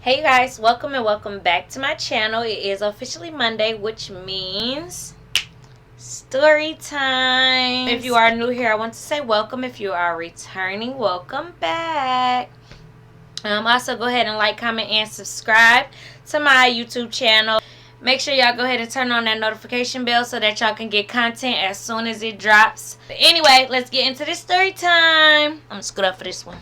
Hey guys, welcome and welcome back to my channel. It is officially Monday, which means story time. If you are new here, I want to say welcome. If you are returning, welcome back. Also go ahead and like, comment, and subscribe to my YouTube channel. Make sure y'all go ahead and turn on that notification bell so that y'all can get content as soon as it drops. But anyway, let's get into this story time. I'm gonna scoot up for this one.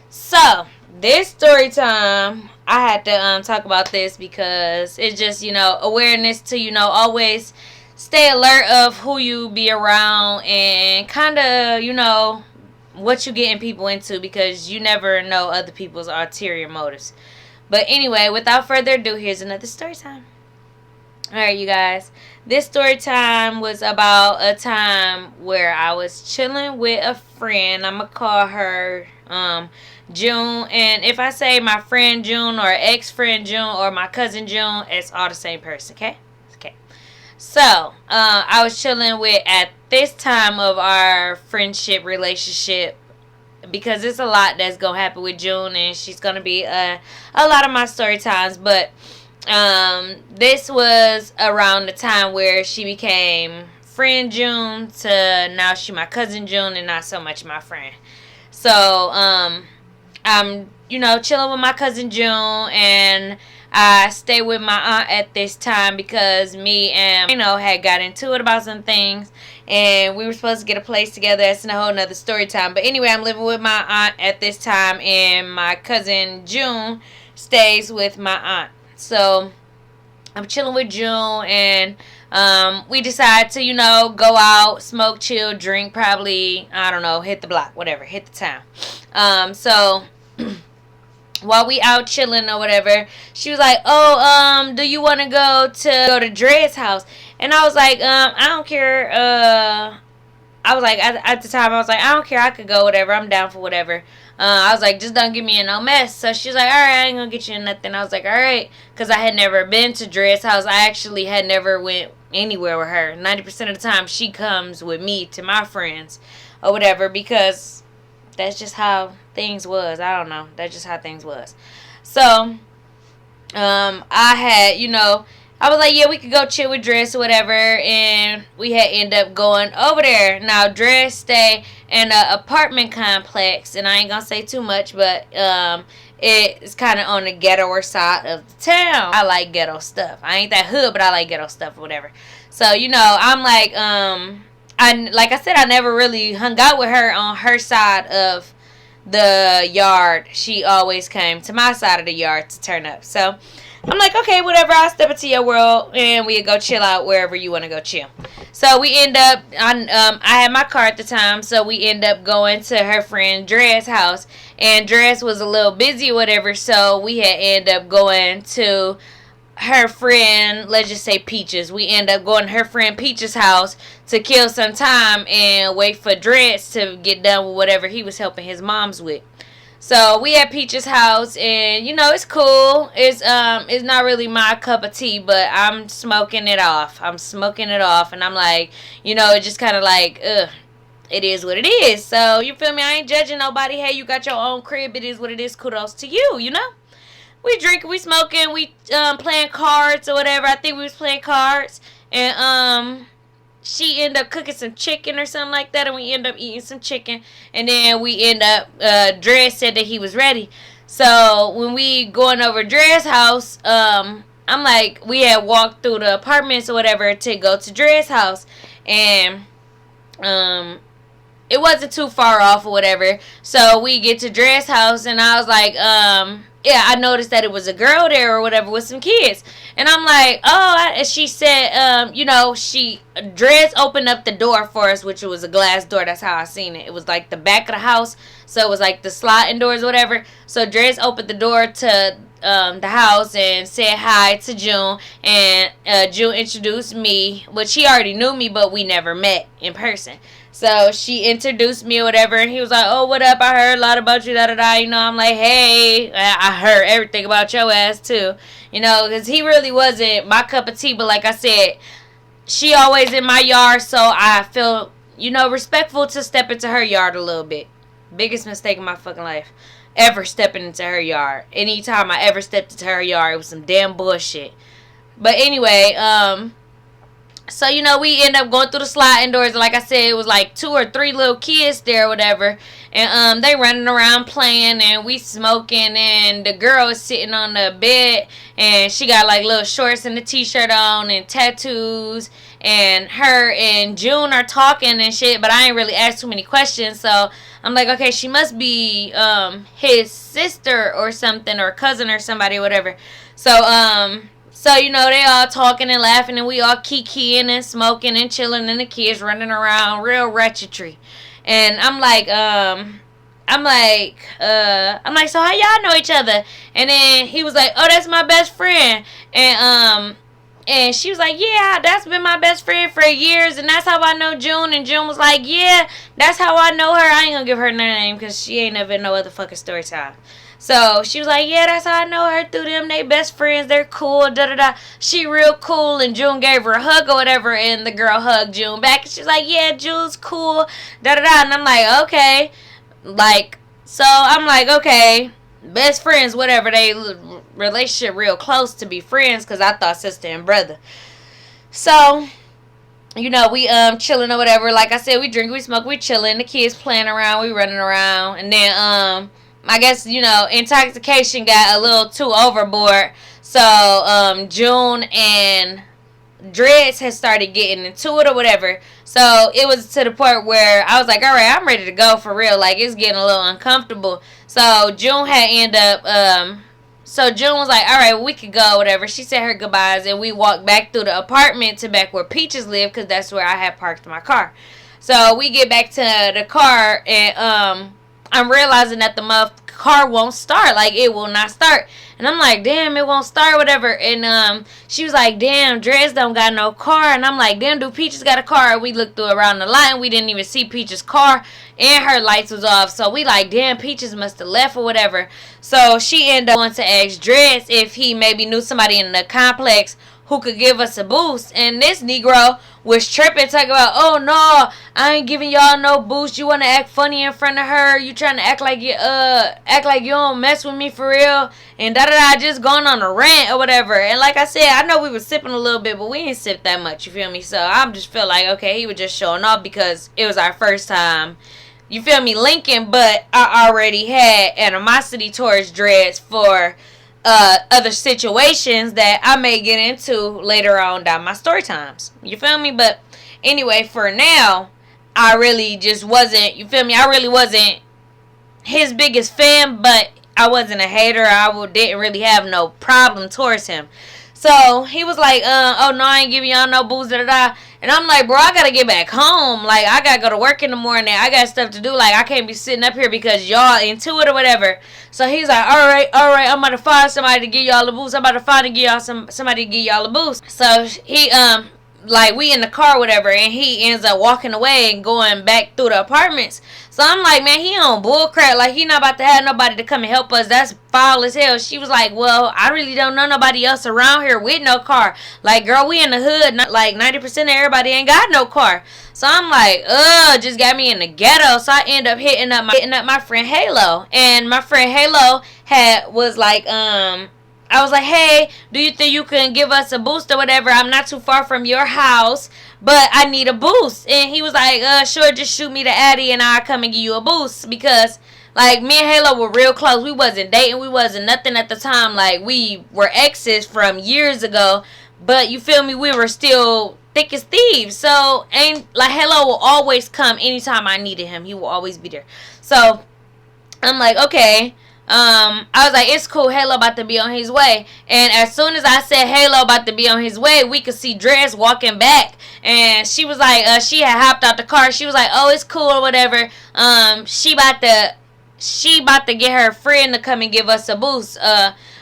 So this story time, I had to talk about this because it's just, awareness to, always stay alert of who you be around and kind of, what you getting people into, because you never know other people's ulterior motives. But anyway, without further ado, here's another story time. Alright, you guys. This story time was about a time where I was chilling with a friend. I'm going to call her June. And if I say my friend June or ex-friend June or my cousin June, it's all the same person, okay? Okay. So, I was chilling with, at this time of our friendship relationship, because it's a lot that's going to happen with June, and she's going to be a lot of my story times. But this was around the time where she became friend June to now she my cousin June and not so much my friend. So I'm chilling with my cousin June, and I stay with my aunt at this time because me and had got into it about some things, and we were supposed to get a place together. That's a whole nother story time. But anyway, I'm living with my aunt at this time, and my cousin June stays with my aunt. So I'm chilling with June, and we decide to, go out, smoke, chill, drink, probably, I don't know, hit the block, whatever, hit the town. So while we out chilling or whatever, she was like, do you want to go to Dre's house? And I was like, I don't care. I was like, at the time, I was like, I don't care, I could go, whatever, I'm down for whatever. I was like, just don't get me in no mess. So she was like, alright, I ain't gonna get you in nothing. I was like, alright, because I had never been to Dre's house. I actually had never went anywhere with her. 90% of the time, she comes with me to my friends or whatever, because that's just how things was. I don't know. That's just how things was. So, I had, I was like, yeah, we could go chill with Dress or whatever, and we had ended up going over there. Now, Dress stay in an apartment complex, and I ain't gonna say too much, but it's kind of on the ghettoer side of the town. I like ghetto stuff. I ain't that hood, but I like ghetto stuff or whatever. So, I'm like, like I said, I never really hung out with her on her side of the yard. She always came to my side of the yard to turn up. So I'm like, okay, whatever, I'll step into your world, and we go chill out wherever you want to go chill. So we end up, I had my car at the time, so we end up going to her friend Dre's house, and Dress was a little busy or whatever, so we had end up going to her friend, let's just say Peaches. We end up going to her friend Peaches' house to kill some time and wait for Dress to get done with whatever he was helping his mom's with. So we at Peach's house, and it's cool. It's not really my cup of tea, but I'm smoking it off. And I'm like, it's just kind of like, it is what it is. So you feel me? I ain't judging nobody. Hey, you got your own crib. It is what it is. Kudos to you. We drinking, we smoking, we playing cards or whatever. I think we was playing cards, and she ended up cooking some chicken or something like that, and we ended up eating some chicken, and then we end up, Dre said that he was ready. So when we going over Dre's house, I'm like, we had walked through the apartments or whatever to go to Dre's house, and it wasn't too far off or whatever. So we get to Dre's house, and I was like, yeah, I noticed that it was a girl there or whatever with some kids. And I'm like, and she said, Dress opened up the door for us, which was a glass door. That's how I seen it. It was like the back of the house. So it was like the sliding doors or whatever. So Dress opened the door to the house and said hi to June. And June introduced me, which she already knew me, but we never met in person. So she introduced me or whatever, and he was like, oh, what up? I heard a lot about you, da-da-da. I'm like, hey, I heard everything about your ass, too. Because he really wasn't my cup of tea. But like I said, she always in my yard, so I feel, respectful to step into her yard a little bit. Biggest mistake in my fucking life. ever stepping into her yard. Anytime I ever stepped into her yard, it was some damn bullshit. But anyway, so, you know, we end up going through the sliding doors. Like I said, it was like 2 or 3 little kids there or whatever. And they running around playing and we smoking. And the girl is sitting on the bed. And she got like little shorts and a t-shirt on and tattoos. And her and June are talking and shit. But I ain't really asked too many questions. So I'm like, okay, she must be his sister or something. Or cousin or somebody or whatever. So, you know, they all talking and laughing and we all kikiing and smoking and chilling and the kids running around, real wretchedry. And I'm like, so how y'all know each other? And then he was like, oh, that's my best friend. And she was like, yeah, that's been my best friend for years, and that's how I know June. And June was like, yeah, that's how I know her. I ain't gonna give her her name because she ain't never no other fucking story time. So she was like, yeah, that's how I know her through them. They best friends. They're cool. Da-da-da. She real cool. And June gave her a hug or whatever. And the girl hugged June back. And she was like, yeah, June's cool. Da-da-da. And I'm like, okay. So I'm like, okay. Best friends, whatever. They relationship real close to be friends. Because I thought sister and brother. So, you know, we chilling or whatever. Like I said, we drink, we smoke, we chilling. The kids playing around. We running around. And then, I guess, you know, intoxication got a little too overboard. So, June and Dreads had started getting into it or whatever. So, it was to the point where I was like, all right, I'm ready to go for real. Like, it's getting a little uncomfortable. So, June had ended up, so June was like, all right, we could go, whatever. She said her goodbyes and we walked back through the apartment to back where Peaches lived because that's where I had parked my car. So, we get back to the car and, I'm realizing that the car won't start. Like, it will not start. And I'm like, damn, it won't start, whatever. And she was like, damn, Drez don't got no car. And I'm like, damn, do Peaches got a car? And we looked through around the lot and we didn't even see Peaches' car. And her lights was off. So we like, damn, Peaches must have left or whatever. So she ended up going to ask Drez if he maybe knew somebody in the complex who could give us a boost. And this Negro was tripping, talking about, oh no, I ain't giving y'all no boost. You want to act funny in front of her? You trying to act like you don't mess with me for real? And da-da-da, just going on a rant or whatever. And like I said, I know we were sipping a little bit, but we ain't sipped that much, you feel me? So I just feel like, okay, he was just showing off because it was our first time, you feel me, linking. But I already had animosity towards Dreads for other situations that I may get into later on down my story times. You feel me? But anyway, for now, I really just wasn't, you feel me? I really wasn't his biggest fan, but I wasn't a hater. Didn't really have no problem towards him. So he was like, oh no, I ain't giving y'all no booze, da-da-da. And I'm like, bro, I gotta get back home. Like, I gotta go to work in the morning. I got stuff to do. Like, I can't be sitting up here because y'all into it or whatever. So he's like, all right, I'm about to find somebody to give y'all a boost. I'm about to find and give y'all somebody to give y'all a boost. So he, like, we in the car or whatever, and he ends up walking away and going back through the apartments. So I'm like, man, he on bullcrap. Like, he not about to have nobody to come and help us. That's foul as hell. She was like, well, I really don't know nobody else around here with no car. Like, girl, we in the hood. Not like 90% of everybody ain't got no car. So I'm like, just got me in the ghetto. So I end up hitting up my friend Halo. And my friend Halo was like, I was like, hey, do you think you can give us a boost or whatever? I'm not too far from your house, but I need a boost. And he was like, sure, just shoot me the Addy and I'll come and give you a boost. Because, like, me and Halo were real close. We wasn't dating. We wasn't nothing at the time. Like, we were exes from years ago. But, you feel me, we were still thick as thieves. So, like, Halo will always come anytime I needed him. He will always be there. So, I'm like, okay. I was like, it's cool, Halo about to be on his way. And as soon as I said Halo about to be on his way, we could see Dress walking back. And she was like, she had hopped out the car. She was like, oh, it's cool or whatever. She about to get her friend to come and give us a boost.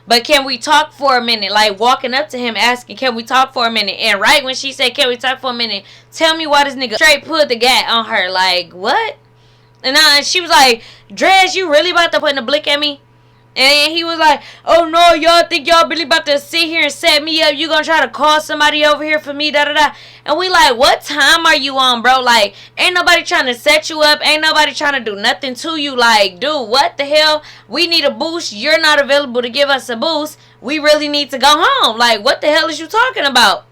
But can we talk for a minute? Like, walking up to him asking, can we talk for a minute? And right when she said, can we talk for a minute? Tell me why this nigga straight put the gat on her. Like, what? And she was like, Drez, you really about to put in a blick at me? And he was like, oh no, y'all think y'all really about to sit here and set me up? You gonna try to call somebody over here for me, da da da. And we like, what time are you on, bro? Like, ain't nobody trying to set you up. Ain't nobody trying to do nothing to you. Like, dude, what the hell? We need a boost. You're not available to give us a boost. We really need to go home. Like, what the hell is you talking about?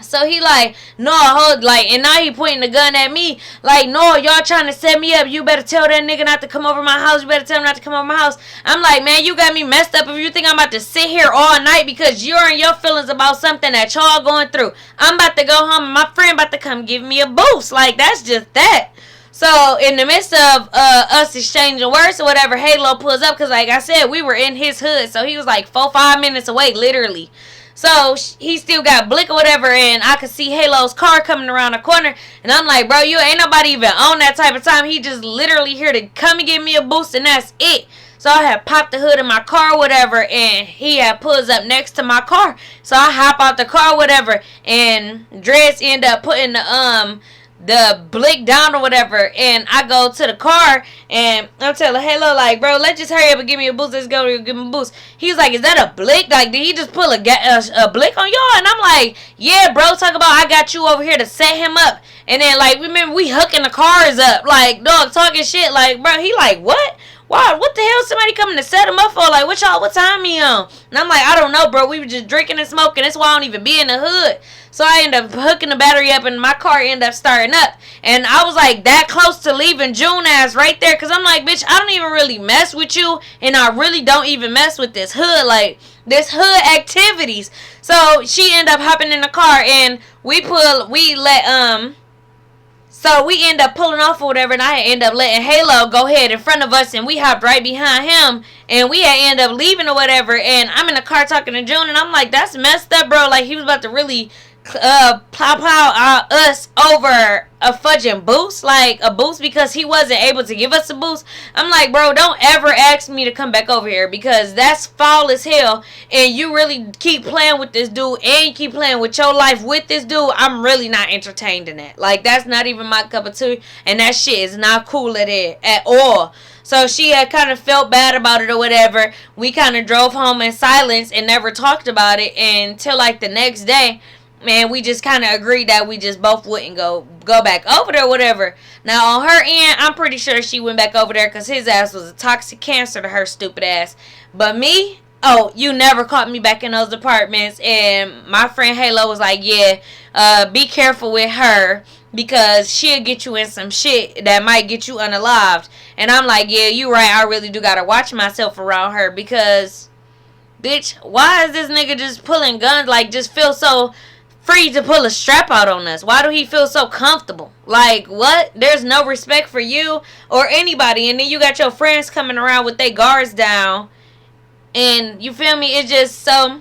So he like, no, hold, like, and now he pointing the gun at me, like, no, y'all trying to set me up. You better tell that nigga not to come over my house. You better tell him not to come over my house. I'm like, man, you got me messed up if you think I'm about to sit here all night because you're in your feelings about something that y'all going through. I'm about to go home and my friend about to come give me a boost. Like, that's just that. So, in the midst of us exchanging words or whatever, Halo pulls up because, like I said, we were in his hood. So, he was like 4-5 minutes away, literally. So he still got blick or whatever, and I could see Halo's car coming around the corner, and I'm like, bro, you ain't nobody even on that type of time. He just literally here to come and give me a boost, and that's it. So I had popped the hood of my car or whatever, and he had pulls up next to my car. So I hop out the car or whatever, and Dress end up putting the blick down or whatever, and I go to the car and I'm telling Halo like, bro, let's just hurry up and give me a boost. Let's go give him a boost. He's like, is that a blick? Like, did he just pull a blick on y'all? And I'm like, yeah, bro, talk about I got you over here to set him up. And then, like, remember we hooking the cars up, like, dog, talking shit. Like, bro, he like, what? Why? What the hell? Somebody coming to set him up for? Like, what time he on? And I'm like, I don't know, bro. We were just drinking and smoking. That's why I don't even be in the hood. So I end up hooking the battery up and my car end up starting up. And I was like that close to leaving June ass right there. Because I'm like, bitch, I don't even really mess with you. And I really don't even mess with this hood. Like, this hood activities. So she end up hopping in the car and So we end up pulling off or whatever, and I end up letting Halo go ahead in front of us, and we hopped right behind him, and we had end up leaving or whatever, and I'm in the car talking to June, and I'm like, that's messed up, bro. Like, he was about to really plow us over a fudging boost, like a boost, because he wasn't able to give us a boost. I'm like, bro, don't ever ask me to come back over here, because that's foul as hell, and you really keep playing with this dude, and you keep playing with your life with this dude. I'm really not entertained in that. Like, that's not even my cup of tea, and that shit is not cool at all. So she had kind of felt bad about it or whatever. We kind of drove home in silence and never talked about it until like the next day. Man, we just kind of agreed that we just both wouldn't go back over there or whatever. Now, on her end, I'm pretty sure she went back over there because his ass was a toxic cancer to her stupid ass. But me, oh, you never caught me back in those apartments. And my friend Halo was like, yeah, be careful with her because she'll get you in some shit that might get you unalived. And I'm like, yeah, you right. I really do got to watch myself around her because, bitch, why is this nigga just pulling guns? Like, just feel so free to pull a strap out on us. Why do he feel so comfortable? Like, what? There's no respect for you or anybody. And then you got your friends coming around with their guards down. And you feel me? It's just so...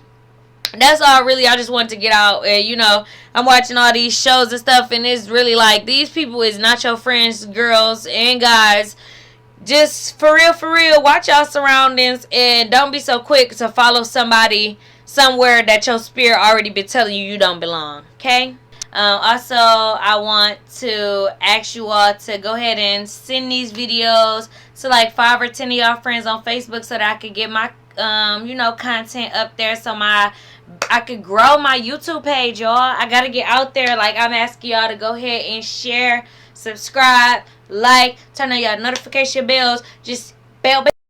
That's all really I just wanted to get out. And, you know, I'm watching all these shows and stuff. And it's really like, these people is not your friends, girls and guys. Just for real, watch y'all surroundings. And don't be so quick to follow somebody somewhere that your spirit already been telling you don't belong. Okay? Also, I want to ask you all to go ahead and send these videos to like 5 or 10 of y'all friends on Facebook so that I could get my content up there, so I could grow my YouTube page, y'all. I gotta get out there. Like, I'm asking y'all to go ahead and share, subscribe, like, turn on y'all notification bells, just bell